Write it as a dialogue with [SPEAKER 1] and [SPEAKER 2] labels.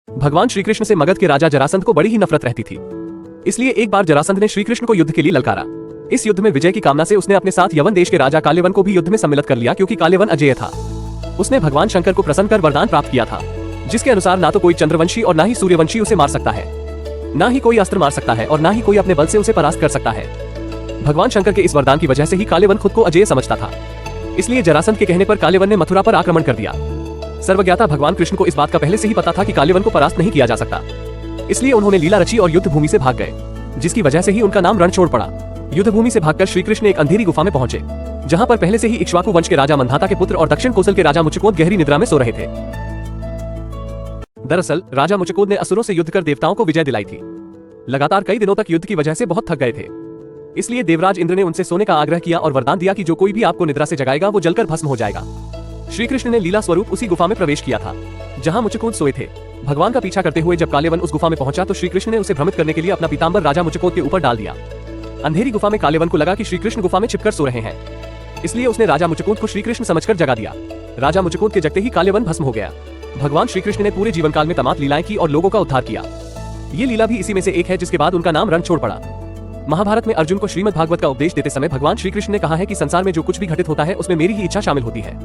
[SPEAKER 1] भगवान श्री कृष्ण से मगध के राजा जरासंध को बड़ी ही नफरत रहती थी। इसलिए एक बार जरासंध ने श्री कृष्ण को युद्ध के लिए ललकारा। इस युद्ध में विजय की कामना से उसने अपने साथ यवन देश के राजा काल्यवन को भी युद्ध में सम्मिलित कर लिया, क्योंकि काल्यवन अजेय था। उसने भगवान शंकर को प्रसन्न कर वरदान प्राप्त किया था, जिसके अनुसार ना तो कोई चंद्रवंशी और ना ही सूर्यवंशी उसे मार सकता है, ना ही कोई अस्त्र मार सकता है और ना ही कोई अपने बल से उसे परास्त कर सकता है। भगवान शंकर के इस वरदान की वजह से ही काल्यवन खुद को अजेय समझता था। इसलिए जरासंध के कहने पर काल्यवन ने मथुरा पर आक्रमण कर दिया। सर्वज्ञाता भगवान कृष्ण को इस बात का पहले से ही पता था कि काल्यवन को परास्त नहीं किया जा सकता। इसलिए उन्होंने लीला रची और युद्ध भूमि से भाग गए, जिसकी वजह से ही उनका नाम रणछोड़ पड़ा। युद्ध भूमि से भागकर श्री कृष्ण एक अंधेरी गुफा में पहुंचे, जहां पर पहले से ही इक्ष्वाकु वंश के राजा मंधाता के पुत्र और दक्षिण कोसल के राजा मुचकोद गहरी निद्रा में सो रहे थे। दरअसल राजा मुचकोद ने असुरों से युद्ध कर देवताओं को विजय दिलाई थी। लगातार कई दिनों तक युद्ध की वजह से बहुत थक गए थे। इसलिए देवराज इंद्र ने उनसे सोने का आग्रह किया और वरदान दिया कि जो कोई भी आपको निद्रा से जगाएगा वो जलकर भस्म हो जाएगा। श्री कृष्ण ने लीला स्वरूप उसी गुफा में प्रवेश किया था, जहां मुचकोद सोए थे। भगवान का पीछा करते हुए जब काल्यवन उस गुफा में पहुंचा तो श्री कृष्ण ने उसे भ्रमित करने के लिए अपना पीतांबर राजा मुचकोद के ऊपर डाल दिया। अंधेरी गुफा में काल्यवन को लगा कि श्री कृष्ण गुफा में छिपकर सो रहे हैं, इसलिए उसने राजा मुचकोद को श्री कृष्ण समझकर जगा दिया। राजा मुचकोद के जगते ही काल्यवन भस्म हो गया। भगवान श्री कृष्ण ने पूरे जीवन काल में तमाम लीलाएं की और लोगों का उद्धार किया। ये लीला भी इसी में से एक है, जिसके बाद उनका नाम रणछोड़ पड़ा। महाभारत में अर्जुन को श्रीमद् भागवत का उपदेश देते समय भगवान श्री कृष्ण ने कहा है कि संसार में जो कुछ भी घटित होता है उसमें मेरी ही इच्छा शामिल होती है।